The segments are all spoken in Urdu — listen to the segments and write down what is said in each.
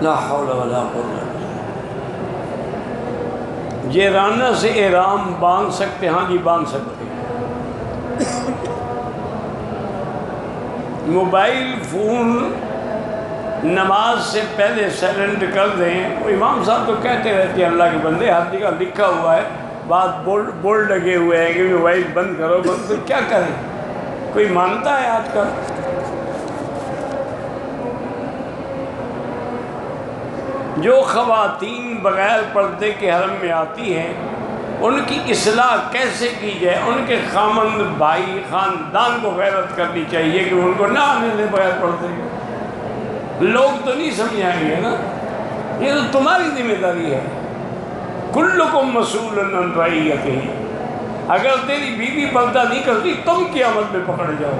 لا حول ولا قوت۔ یہ رانا سے احرام باندھ سکتے؟ ہاں جی باندھ سکتے ہیں۔ موبائل فون نماز سے پہلے سائلنٹ کر دیں۔ وہ امام صاحب تو کہتے رہتے ہیں اللہ کے بندے، ہر جگہ لکھا ہوا ہے، بات بورڈ لگے ہوئے ہیں کہ موبائل بند کرو، بند تو کیا کریں؟ کوئی مانتا ہے آج کل؟ جو خواتین بغیر پردے کے حرم میں آتی ہیں ان کی اصلاح کیسے کی جائے؟ ان کے خامند بھائی خاندان کو غیرت کرنی چاہیے کہ ان کو نہ آنے دیں بغیر پردے کے۔ لوگ تو نہیں سمجھائیں گے نا، یہ تو تمہاری ذمہ داری ہے۔ کلکم مسئول عن رعیتہ، اگر تیری بیوی پردہ نہیں کرتی تم قیامت میں پکڑ جاؤ،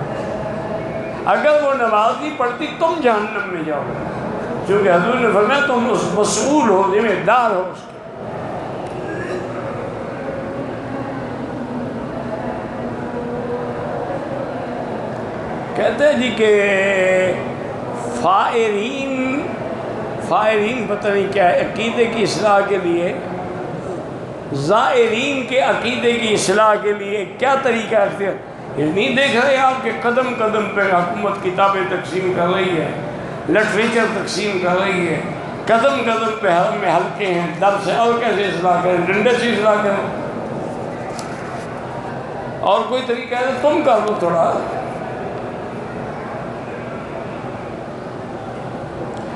اگر وہ نماز نہیں پڑھتی تم جہنم میں جاؤ، کیونکہ حضور نے فرمایا تم اس مسئول ہو، ذمہ دار ہو اس کے۔ کہتے ہیں جی کہ فائرین پتہ نہیں کیا ہے، عقیدے کی اصلاح کے لیے، زائرین کے عقیدے کی اصلاح کے لیے کیا طریقہ اختیار؟ یہ نہیں دیکھ رہے آپ کہ قدم قدم پہ حکومت کتابیں تقسیم کر رہی ہے، لٹریچر تقسیم کر رہی ہے، قدم قدم پہ حرم میں حلقے ہیں، درس ہے، اور کیسے اصلاح کریں؟ ڈنڈے سے اصلاح کریں؟ اور کوئی طریقہ ہے تم کر لو تھوڑا۔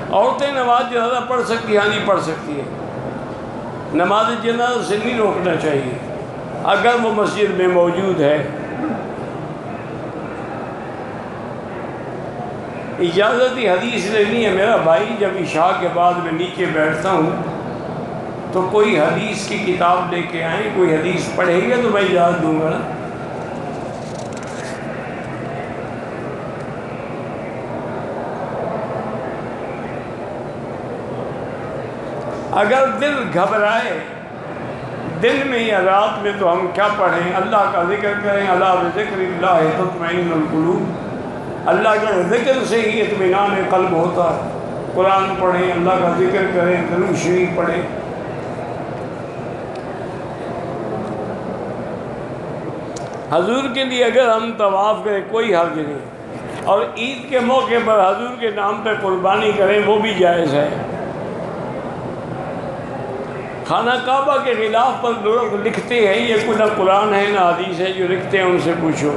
عورتیں نماز جنازہ پڑھ سکتی ہیں؟ ہاں جی پڑھ سکتی ہے۔ نماز جنازہ سے نہیں روکنا چاہیے اگر وہ مسجد میں موجود ہے۔ اجازتی حدیث لینی ہے میرا بھائی، جب عشاء کے بعد میں نیچے بیٹھتا ہوں تو کوئی حدیث کی کتاب لے کے آئیں، کوئی حدیث پڑھیں گے تو میں اجازت دوں گا نا۔ اگر دل گھبرائے دن میں یا رات میں تو ہم کیا پڑھیں؟ اللہ کا ذکر کریں، اللہ بذکر اللہ تطمئن القلوب، اللہ کے ذکر سے ہی اطمینان قلب ہوتا ہے۔ قرآن پڑھیں، اللہ کا ذکر کریں، درود شریف پڑھیں۔ حضور کے لیے اگر ہم طواف کریں کوئی حرج نہیں، اور عید کے موقع پر حضور کے نام پہ قربانی کریں وہ بھی جائز ہے۔ خانہ کعبہ کے خلاف پر لوگ لکھتے ہیں، یہ کوئی نہ قرآن ہے نہ حدیث ہے، جو لکھتے ہیں ان سے پوچھو۔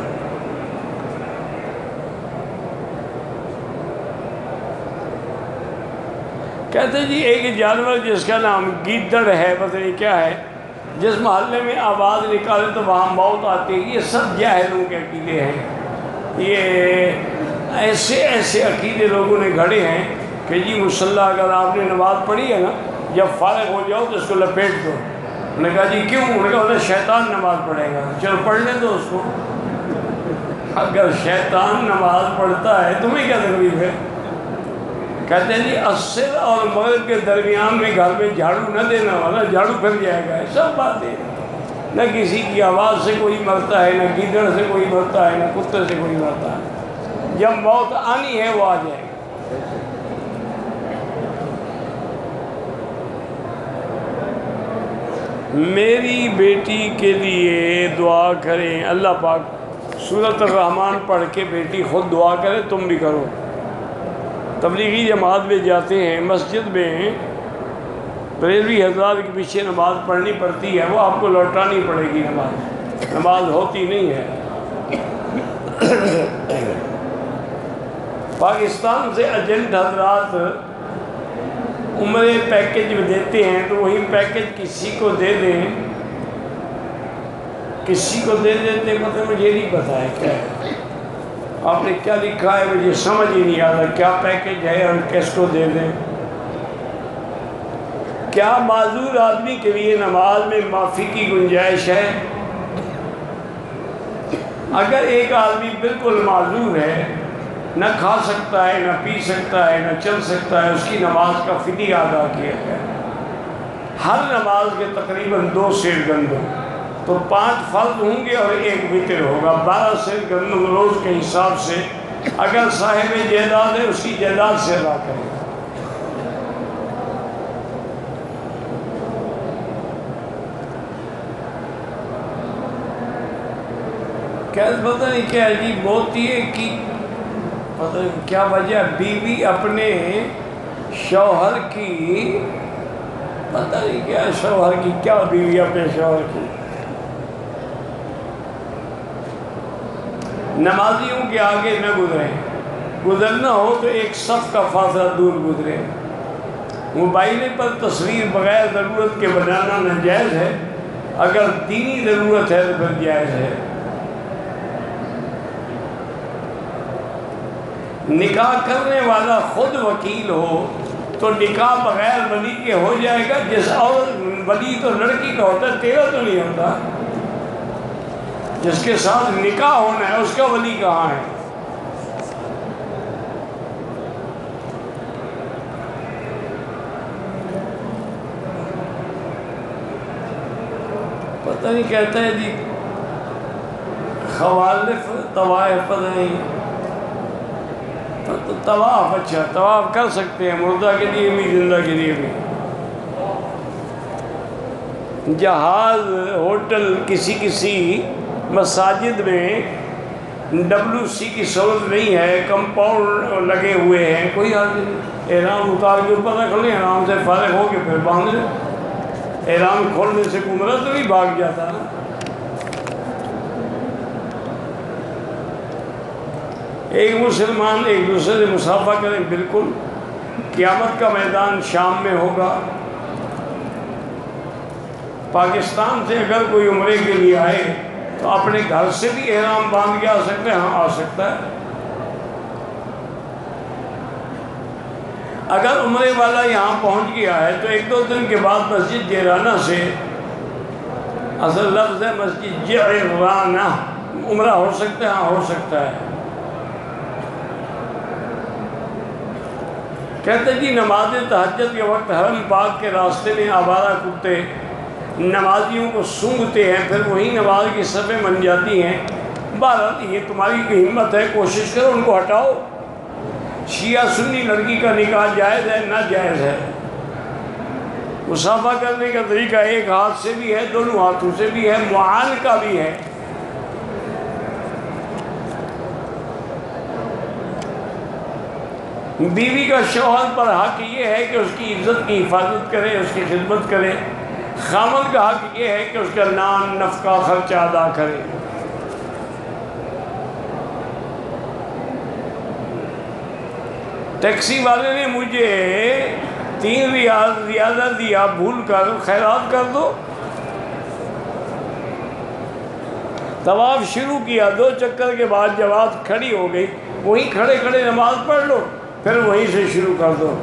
کہتے جی ایک جانور جس کا نام گیدڑ ہے، پتہ نہیں کیا ہے، جس محلے میں آواز نکالے تو وہاں موت آتی ہے۔ یہ سب جاہلوں کے عقیدے ہیں، یہ ایسے عقیدے لوگوں نے گھڑے ہیں کہ جی مصلی اگر آپ نے نماز پڑھی ہے نا، جب فارغ ہو جاؤ تو اس کو لپیٹ دو۔ انہوں نے کہا جی کیوں؟ انہوں نے کہا شیطان نماز پڑھے گا، چلو پڑھ لیں دو اس کو۔ اگر شیطان نماز پڑھتا ہے تمہیں کیا تکلیف ہے؟ کہتے ہیں جی عصر اور مغرب کے درمیان میں گھر میں جھاڑو نہ دینا والا جھاڑو پھر جائے گا۔ سب باتیں، نہ کسی کی آواز سے کوئی مرتا ہے، نہ گیدڑ سے کوئی مرتا ہے، نہ کتے سے کوئی مرتا ہے۔ جب موت آنی ہے وہ آ جائے گی۔ میری بیٹی کے لیے دعا کریں، اللہ پاک سورۃ الرحمن پڑھ کے بیٹی خود دعا کرے، تم بھی کرو۔ تبلیغی جماعت میں جاتے ہیں، مسجد میں بریلوی حضرات کے پیچھے نماز پڑھنی پڑتی ہے، وہ آپ کو لوٹانی پڑے گی، نماز ہوتی نہیں ہے۔ پاکستان سے ایجنٹ حضرات عمرے پیکج دیتے ہیں تو وہی پیکج کسی کو دے دیں، کسی کو دے دیتے، مطلب مجھے نہیں پتا ہے کیا ہے، آپ نے کیا لکھا ہے مجھے سمجھ ہی نہیں آتا کیا پیکج ہے اور کس کو دے دیں۔ کیا معذور آدمی کے لیے نماز میں معافی کی گنجائش ہے؟ اگر ایک آدمی بالکل معذور ہے، نہ کھا سکتا ہے، نہ پی سکتا ہے، نہ چل سکتا ہے، اس کی نماز کا فدیہ ادا کیا ہے۔ ہر نماز کے تقریباً 2 سیر گندم، تو 5 فرض ہوں گے اور 1 وتر ہوگا، 12 سیر گندم روز کے حساب سے۔ اگر صاحب جائیداد ہے اس کی جائیداد سے ادا کرے، پتہ نہیں کیا عجیب ہوتی ہے کہ پتہ نہیں کیا وجہ، بیوی اپنے شوہر کی، پتہ نہیں کیا شوہر کی، کیا بیوی اپنے شوہر کی، نمازیوں کے آگے نہ گزریں، گزرنا ہو تو ایک صف کا فاصلہ دور گزرے۔ موبائل پر تصویر بغیر ضرورت کے بنانا ناجائز ہے، اگر دینی ضرورت ہے تو پھر جائز ہے۔ نکاح کرنے والا خود وکیل ہو تو نکاح بغیر ولی کے ہو جائے گا، جس اور ولی تو لڑکی کا ہوتا ہے، تیرا تو نہیں ہوتا، جس کے ساتھ نکاح ہونا ہے اس کا ولی کہاں ہے؟ پتہ نہیں کہتا ہے جی خوالف طوائف، پتہ نہیں تو طواف، اچھا طواف کر سکتے ہیں مردہ کے لیے بھی زندہ کے لیے بھی۔ جہاز، ہوٹل، کسی مساجد میں WC کی سہولت نہیں ہے، کمپاؤنڈ لگے ہوئے ہیں، کوئی حال نہیں، احرام اتار کے اوپر رکھ لیں، آرام سے فارغ ہو کے پھر باندھ لیں۔ احرام کھولنے سے عمرہ تو نہیں بھاگ جاتا نا۔ ایک مسلمان ایک دوسرے سے مصافحہ کریں، بالکل، قیامت کا میدان شام میں ہوگا۔ پاکستان سے اگر کوئی عمرے کے لیے آئے تو اپنے گھر سے بھی احرام باندھ کے آ سکتے ہیں، ہاں آ سکتا ہے۔ اگر عمرے والا یہاں پہنچ گیا ہے تو 1-2 دن کے بعد مسجد جعرانہ سے، اصل لفظ ہے مسجد جعرانہ، عمرہ ہو سکتا ہے، ہاں ہو سکتا ہے۔ کہتے جی نماز تہجد کے وقت حرم پاک کے راستے میں آوارہ کتے نمازیوں کو سونگھتے ہیں، پھر وہی نماز کی صفیں بن جاتی ہیں۔ بہرحال یہ تمہاری کوئی ہمت ہے، کوشش کرو ان کو ہٹاؤ۔ شیعہ سنی لڑکی کا نکاح جائز ہے، ناجائز ہے۔ مصافحہ کرنے کا طریقہ ایک ہاتھ سے بھی ہے، دونوں ہاتھوں سے بھی ہے، معانقہ بھی ہے۔ بیوی کا شوہر پر حق یہ ہے کہ اس کی عزت کی حفاظت کرے، اس کی خدمت کرے۔ خامن کا حق یہ ہے کہ اس کا نان، نفقہ، خرچہ ادا کرے۔ ٹیکسی والے نے مجھے 3 ریال زیادہ دیا، بھول کر، خیرات کر دو۔ طواف شروع کیا، 2 چکر کے بعد جماعت کھڑی ہو گئی، وہیں کھڑے کھڑے نماز پڑھ لو، پھر وہیں سے شروع کر دو۔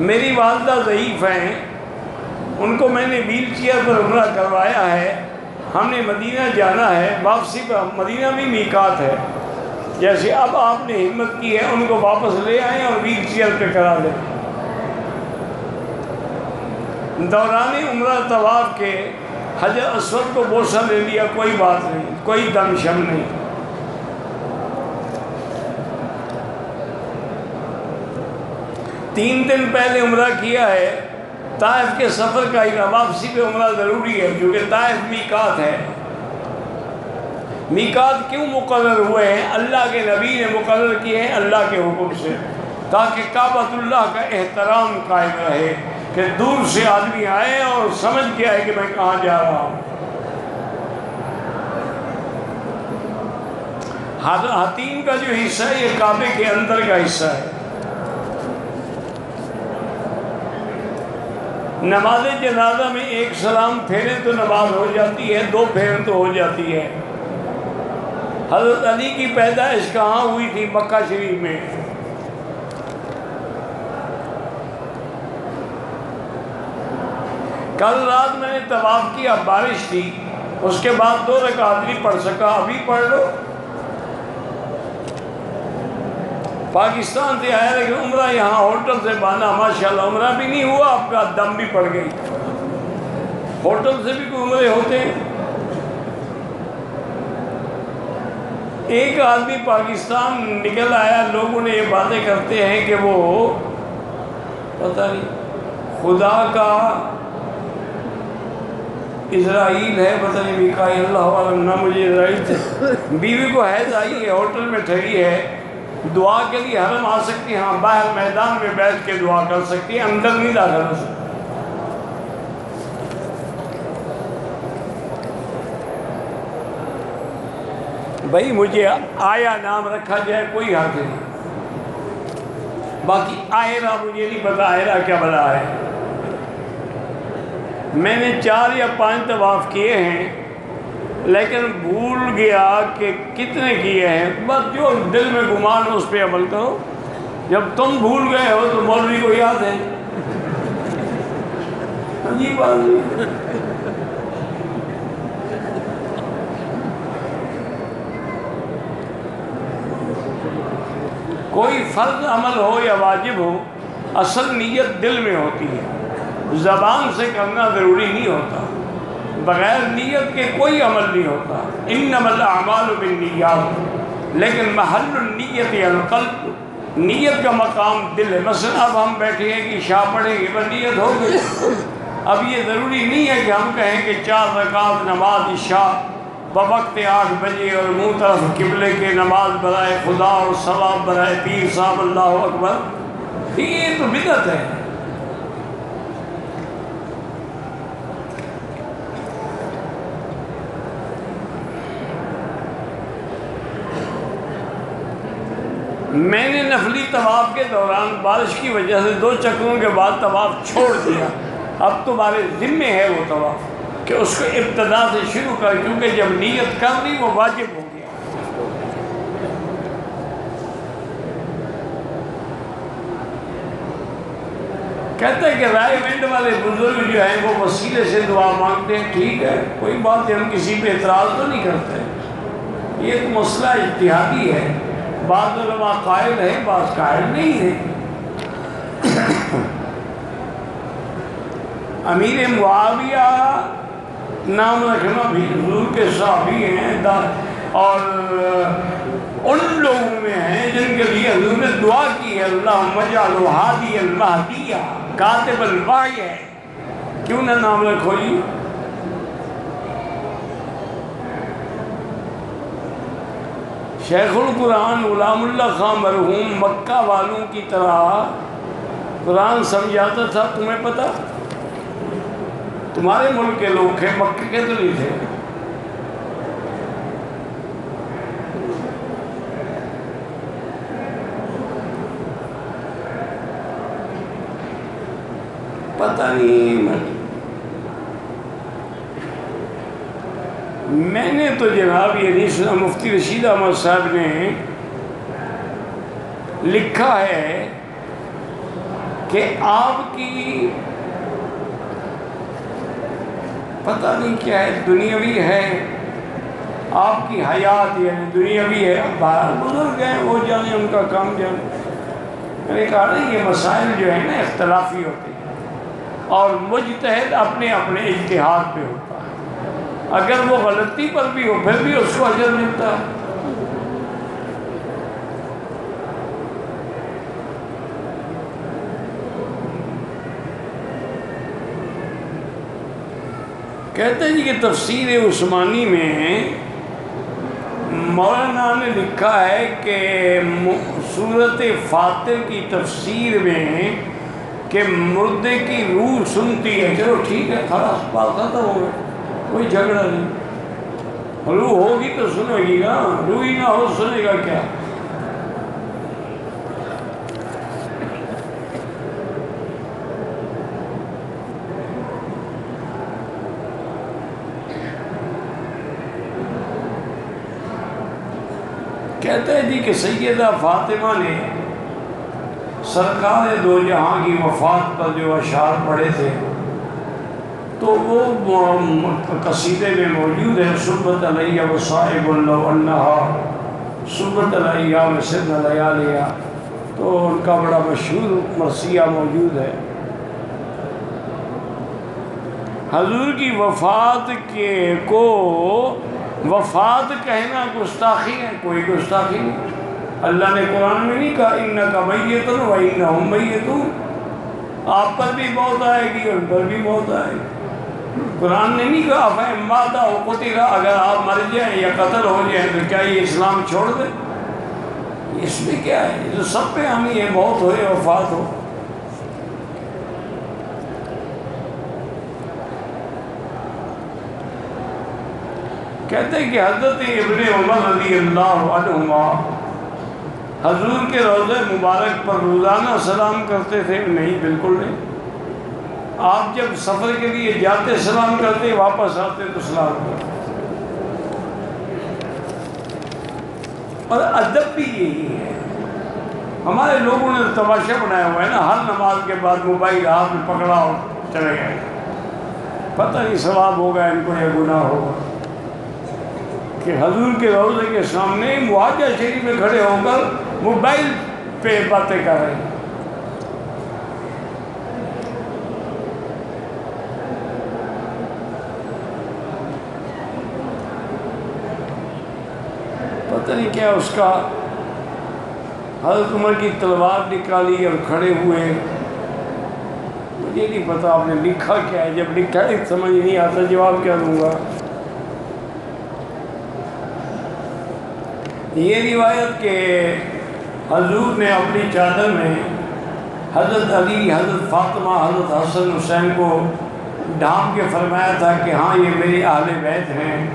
میری والدہ ضعیف ہیں، ان کو میں نے ویل چیئر پر عمرہ کروایا ہے، ہم نے مدینہ جانا ہے، واپسی پر مدینہ بھی میقات ہے، جیسے اب آپ نے ہمت کی ہے ان کو واپس لے آئیں اور ویل چیئر پہ کرا دیں۔ دوران عمرہ طواف کے حجر اسود کو بوسہ لے لیا، کوئی بات نہیں، کوئی دم شم نہیں۔ تین دن پہلے عمرہ کیا ہے، طائف کے سفر کا واپسی پہ عمرہ ضروری ہے، کیونکہ طائف میقات ہے۔ میقات کیوں مقرر ہوئے ہیں؟ اللہ کے نبی نے مقرر کیے ہیں اللہ کے حکم سے، تاکہ کعبۃ اللہ کا احترام قائم رہے، کہ دور سے آدمی آئے اور سمجھ کے آئے کہ میں کہاں جا رہا ہوں۔ حتیم کا جو حصہ ہے یہ کعبے کے اندر کا حصہ ہے۔ نماز جنازہ میں 1 سلام پھیرے تو نماز ہو جاتی ہے، 2 پھیر تو ہو جاتی ہے۔ حضرت علی کی پیدائش کہاں ہوئی تھی؟ مکہ شریف میں۔ کل رات میں نے طواف کیا، بارش تھی، اس کے بعد 2 رکعت نہیں پڑھ سکا، ابھی پڑھ لو۔ پاکستان سے آیا لیکن عمرہ یہاں ہوٹل سے باندھا، ماشاءاللہ عمرہ بھی نہیں ہوا، آپ کا دم بھی پڑ گئی۔ ہوٹل سے بھی کوئی عمرے ہوتے ہیں؟ ایک آدمی پاکستان نکل آیا، لوگوں نے یہ باتیں کرتے ہیں کہ وہ پتہ نہیں خدا کا اسرائیل ہے، پتہ نہیں میکائیل، اللہ عالم نہ مجھے اسرائیل سے بیوی کو حیض آئی ہے، ہوٹل میں ٹھہری ہے، دعا کے لیے حرم آ سکتی، ہاں باہر میدان میں بیٹھ کے دعا کر سکتی ہے، اندر نہیں داخل ہو سکتی۔ بھائی مجھے آیا نام رکھا جائے کوئی حق نہیں، باقی آئرہ مجھے نہیں پتا آئرہ کیا بلا ہے۔ میں نے 4 یا 5 طواف کیے ہیں لیکن بھول گیا کہ کتنے کیے ہیں، بس جو دل میں گمان ہو اس پہ عمل کرو، جب تم بھول گئے ہو تو مولوی کو یاد ہے، عجیب بات نہیں۔ کوئی فرض عمل ہو یا واجب ہو، اصل نیت دل میں ہوتی ہے، زبان سے کرنا ضروری نہیں ہوتا، بغیر نیت کے کوئی عمل نہیں ہوتا، انما الاعمال بالنیات، لیکن محل النیت القلب، نیت کا مقام دل ہے۔ مثلا اب ہم بیٹھے ہیں کہ عشاء پڑھیں گے، بس نیت ہو گئی، اب یہ ضروری نہیں ہے کہ ہم کہیں کہ 4 رکعت نماز عشاء بوقت 8 بجے اور منہ طرف قبلے کے نماز برائے خدا اور ثواب برائے پیر صاحب، اللہ اکبر، یہ تو بدعت ہے۔ میں نے نفلی طواف کے دوران بارش کی وجہ سے 2 چکروں کے بعد طواف چھوڑ دیا، اب تمہارے ذمے ہے وہ طواف کہ اس کو ابتدا سے شروع کر، کیونکہ جب نیت کر لی وہ واجب ہو گیا۔ کہتے ہیں کہ رائے ونڈ والے بزرگ جو ہیں وہ وسیلے سے دعا مانگتے ہیں، ٹھیک ہے کوئی بات ہے، ہم کسی پہ اعتراض تو نہیں کرتے، یہ ایک مسئلہ اجتہادی ہے، بعض علماء قائل ہیں بعض قائل نہیں ہیں۔ امیر معاویہ نام رکھنا بھی حضور کے صحابی ہیں اور ان لوگوں میں ہیں جن کے لیے حضور نے دعا کی ہے، اللہم اجعلہ ہادی المہدیہ کاتب الوحی ہے، کیوں نہ نام رکھو جی؟ شیخ القرآن غلام اللہ خان مرحوم مکہ والوں کی طرح قرآن سمجھاتا تھا، تمہیں پتہ؟ تمہارے ملک کے لوگ تھے، مکہ کے تو نہیں تھے۔ پتہ نہیں، میں نے تو جناب یہ نہیں سنا، مفتی رشید احمد صاحب نے لکھا ہے کہ آپ کی پتہ نہیں کیا ہے، دنیاوی ہے، آپ کی حیات یعنی دنیاوی ہے، باہر بزرگ ہیں وہ جانے، ان کا کام جانے۔ میں نے کہا نہیں، یہ مسائل جو ہیں نا اختلافی ہوتے ہیں اور مجتہد اپنے اپنے اجتہاد پہ ہوتا ہے، اگر وہ غلطی پر بھی ہو پھر بھی اس کو اجر ملتا ہے۔ کہتے ہیں جی کہ تفسیر عثمانی میں مولانا نے لکھا ہے کہ سورۃ فاطر کی تفسیر میں کہ مردے کی روح سنتی ہے، چلو ٹھیک ہے، خلاص بات ختم ہو گئی، کوئی جھگڑا نہیں، روح ہوگی تو سنے گی نا، روح ہی نہ ہو سنے گا کیا؟ کہتے ہیں جی کہ سیدہ فاطمہ نے سرکار دو جہاں کی وفات پر جو اشعار پڑھے تھے تو وہ قصیدے میں موجود ہے، صبت علیہ وصائب لو انہا صبت علیہ وسن لیالیہ، تو ان کا بڑا مشہور مرثیہ موجود ہے۔ حضور کی وفات کو وفات کہنا گستاخی ہے، کوئی گستاخی نہیں۔ اللہ نے قرآن میں نہیں کہا انکا میتٌ و انہم میتون، آپ پر بھی موت آئے گی اور ان پر بھی موت آئے گی۔ قرآن نے نہیں کہا فَإِمَّاتَ وَقُتِلَ، اگر آپ مر جائیں یا قتل ہو جائیں تو کیا یہ اسلام چھوڑ دیں؟ اس میں کیا ہے؟ یہ تو سب پہ آنی ہے، موت ہو یا وفات ہو۔ کہتے ہیں کہ حضرت ابن عمر رضی اللہ عنہما حضور کے روضہ مبارک پر روزانہ سلام کرتے تھے؟ نہیں، بالکل نہیں۔ آپ جب سفر کے لیے جاتے سلام کرتے، واپس آتے تو سلام کرتے۔ اور ادب بھی یہی ہے۔ ہمارے لوگوں نے تماشا بنایا ہوا ہے نا، ہر نماز کے بعد موبائل ہاتھ میں پکڑا اور چلے گئے، پتہ نہیں ثواب ہوگا ان کو یا گناہ ہوگا۔ کہ حضور کے روضے کے سامنے معاہدہ شریف میں کھڑے ہو کر موبائل پہ باتیں کر رہے ہیں۔ پتہ نہیں کیا اس کا، حضرت عمر کی تلوار نکالی اور کھڑے ہوئے، مجھے نہیں پتا آپ نے لکھا کیا ہے، جب لکھا ہے سمجھ نہیں آتا جواب کیا دوں گا۔ یہ روایت کہ حضور نے اپنی چادر میں حضرت علی، حضرت فاطمہ، حضرت حسن حسین کو ڈھانپ کے فرمایا تھا کہ ہاں یہ میرے اہل بیت ہیں،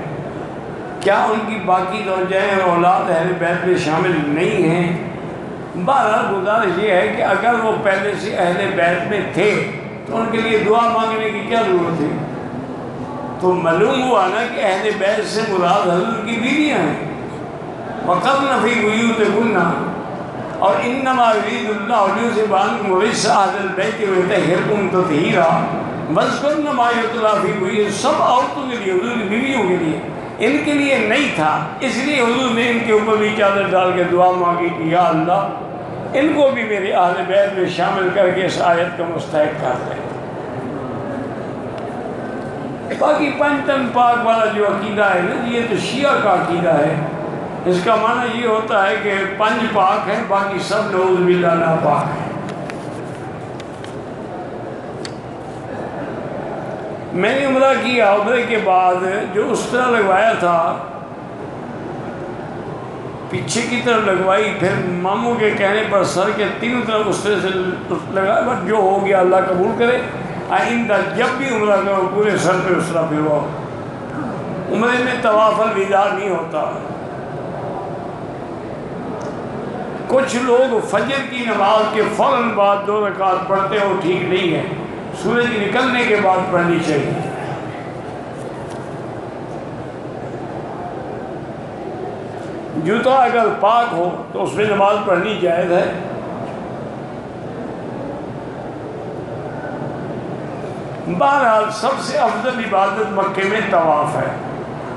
کیا ان کی باقی زوجائیں اور اولاد اہل بیت میں شامل نہیں ہیں؟ بہرحال گزارش یہ ہے کہ اگر وہ پہلے سے اہل بیت میں تھے تو ان کے لیے دعا مانگنے کی کیا ضرورت تھی؟ تو معلوم ہوا نا کہ اہل بیت سے مراد حضور کی بیویاں ہیں۔ وَقَرْنَ فِي بُيُوتِكُنَّ، اور انما یرید اللہ لیذھب عنکم الرجس اہل البیت ویطہرکم تطہیرا واذکرن ما یتلی فی بیوتکن، سب عورتوں کے لیے، حضور کی بیویوں کے لیے، ان کے لیے نہیں تھا، اس لیے حضور نے ان کے اوپر بھی چادر ڈال کے دعا مانگی کہ یا اللہ ان کو بھی میرے اہل بیت میں شامل کر کے اس آیت کا مستحق کر دیں۔ باقی پنجتن پاک والا جو عقیدہ ہے نا، یہ تو شیعہ کا عقیدہ ہے۔ اس کا معنی یہ ہوتا ہے کہ پنج پاک ہیں، باقی سب نعوذ باللہ ناپاک ہیں۔ میں نے عمرہ کیا، عمرے کے بعد جو اس طرح لگوایا تھا پیچھے کی طرف لگوائی، پھر ماموں کے کہنے پر سر کے تینوں طرف اس طرح سے لگایا، بس جو ہو گیا اللہ قبول کرے، آئندہ جب بھی عمرہ کرو پورے سر پہ اس طرح پھرواؤ۔ عمرے میں طواف الوداع نہیں ہوتا۔ کچھ لوگ فجر کی نماز کے فوراً بعد 2 رکعت پڑھتے ہیں، وہ ٹھیک نہیں ہے، سورج نکلنے کے بعد پڑھنی چاہیے۔ جوتا اگر پاک ہو تو اس میں نماز پڑھنی جائز ہے۔ بہرحال سب سے افضل عبادت مکے میں طواف ہے۔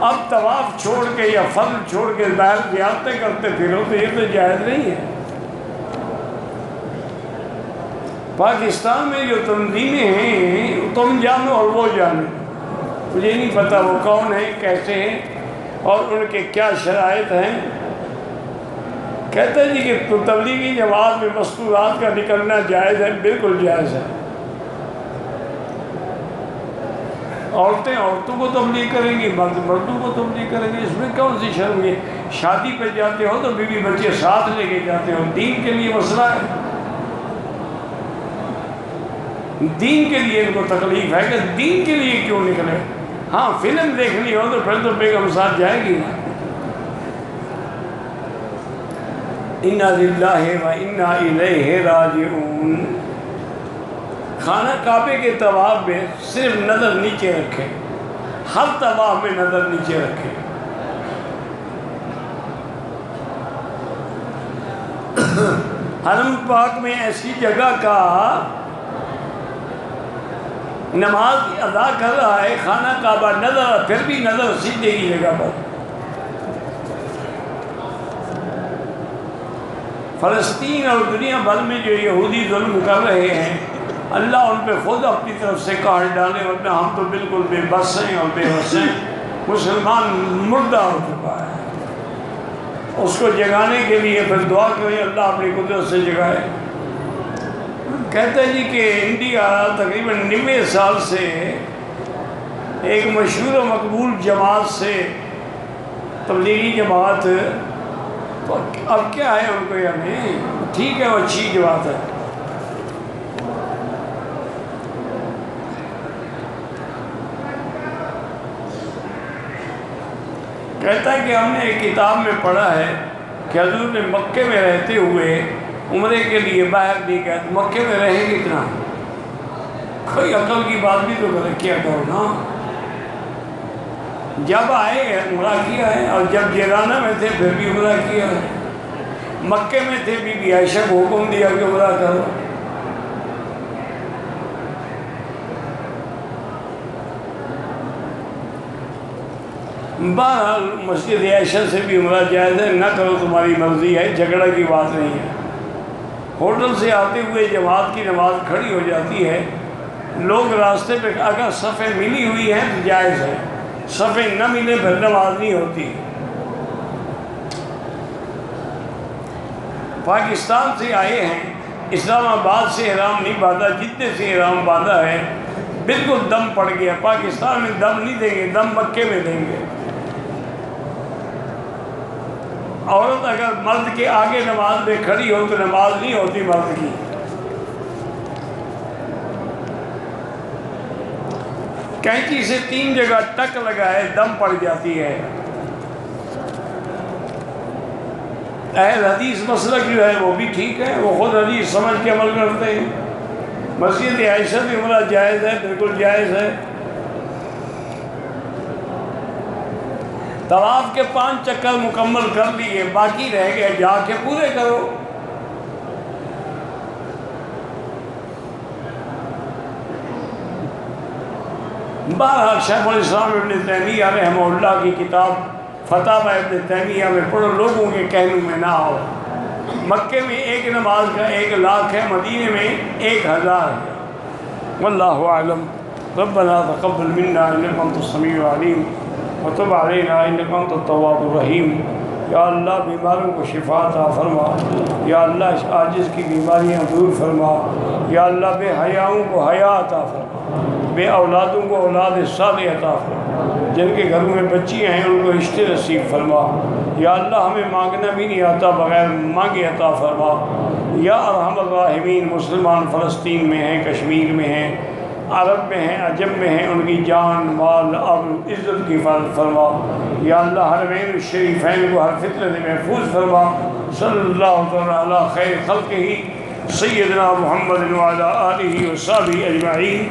اب طواف چھوڑ کے یا فرض چھوڑ کے باہر زیارتیں کرتے پھرو تو یہ تو جائز نہیں ہے۔ پاکستان میں جو تنظیمیں ہیں تم جانو اور وہ جانو، مجھے نہیں پتا وہ کون ہیں، کیسے ہیں اور ان کے کیا شرائط ہیں۔ کہتے ہیں جی کہ تبلیغی جماعت میں مستورات کا نکلنا جائز ہے، بالکل جائز ہے۔ عورتیں عورتوں کو تبلیغ کریں گی، مرد مردوں کو تبلیغ کریں گے، اس میں کون سی شرم ہے؟ شادی پہ جاتے ہو تو بیوی بچے ساتھ لے کے جاتے ہو، دین کے لیے مسئلہ ہے، دین کے لیے ان کو تکلیف ہے کہ دین کے لیے کیوں نکلے۔ ہاں فلم دیکھنی ہو تو پھر تو بیگم ساتھ جائے گی نا۔ اِنَّا لِلَّهِ وَإِنَّا إِلَيْهِ رَاجِعُونَ۔ خانہ کعبے کے طواف میں صرف نظر نیچے رکھیں، ہر طواف میں نظر نیچے رکھیں۔ حرم پاک میں ایسی جگہ کا نماز ادا کر رہا ہے، خانہ کعبہ نظر، پھر بھی نظر سیدھے کی جگہ پر۔ فلسطین اور دنیا بھر میں جو یہودی ظلم کر رہے ہیں، اللہ ان پہ خود اپنی طرف سے قہر ڈالے، ورنہ ہم تو بالکل بے بس ہیں اور بے بس ہیں۔ مسلمان مردہ ہو چکا ہے، اس کو جگانے کے لیے پھر دعا کریں اللہ اپنی قدرت سے جگائے۔ کہتے ہیں جی کہ انڈیا تقریباً 90 سال سے ایک مشہور و مقبول جماعت سے تبلیغی جماعت، تو اب کیا ہے ان کو، یعنی ٹھیک ہے وہ اچھی جماعت ہے. کہتا ہے کہ ہم نے ایک کتاب میں پڑھا ہے کہ حضور نے مکے میں رہتے ہوئے عمرے کے لیے باہر نہیں گئے، تو مکے میں رہیں کتنا، کوئی عقل کی بات بھی تو کیا کرو نا. جب آئے ہیں عمرہ کیا ہے، اور جب جیرانہ میں تھے پھر بھی عمرہ کیا ہے. مکے میں تھے بی بی عائشہ کو حکم دیا کہ عمرہ کرو. بہرحال مسجد عائشہ سے بھی عمرہ جائز ہے، نہ کرو تمہاری مرضی ہے، جھگڑا کی بات نہیں ہے. ہوٹل سے آتے ہوئے جماعت کی نماز کھڑی ہو جاتی ہے، لوگ راستے پہ اگر صفیں ملی ہوئی ہیں تو جائز ہے، صفیں نہ ملے پھر نماز نہیں ہوتی. پاکستان سے آئے ہیں، اسلام آباد سے احرام نہیں باندھا، جدے سے احرام باندھا ہے، بالکل دم پڑ گیا. پاکستان میں دم نہیں دیں گے، دم مکے میں دیں گے. عورت اگر مرد کے آگے نماز میں کھڑی ہو تو نماز نہیں ہوتی مرد کی. کینچی سے 3 جگہ ٹک لگائے دم پڑ جاتی ہے. اہل حدیث مسلک جو ہے وہ بھی ٹھیک ہے، وہ خود حدیث سمجھ کے عمل کرتے ہیں. مسجد عائشہ بھی عمرہ جائز ہے، بالکل جائز ہے. طواف کے 5 چکر مکمل کر لیے، باقی رہ گئے جا کے پورے کرو. بہرحال شیخ الاسلام ابن تیمیہ رحمہ اللہ کی کتاب فتاوی ابن تیمیہ میں پڑھو، لوگوں کے کہنوں میں نہ آؤ. مکے میں ایک نماز کا 1 لاکھ ہے، مدینے میں 1000 ہے. واللہ اعلم. ربنا تقبل منا انک انت السمیع العلیم وتب علینا انک انت التواب الرحیم. یا اللہ بیماروں کو شفا عطا فرما، یا اللہ اس عاجز کی بیماریاں دور فرما، یا اللہ بے حیاؤں کو حیا عطا فرما، بے اولادوں کو اولاد صالح عطا فرما، جن کے گھروں میں بچیاں ہیں ان کو رشتے نصیب فرما. یا اللہ ہمیں مانگنا بھی نہیں آتا، بغیر مانگے عطا فرما. یا ارحم الراحمین، مسلمان فلسطین میں ہیں، کشمیر میں ہیں، عرب میں ہیں، عجم میں ہیں، ان کی جان مال اور عزت کی حفاظت فرما. یا اللہ حرمین الشریفین کو ہر فتنہ سے محفوظ فرما. صلی اللہ تعالی علی خیر خلقہ سیدنا محمد وعلی آلہ وصحبہ اجمعین.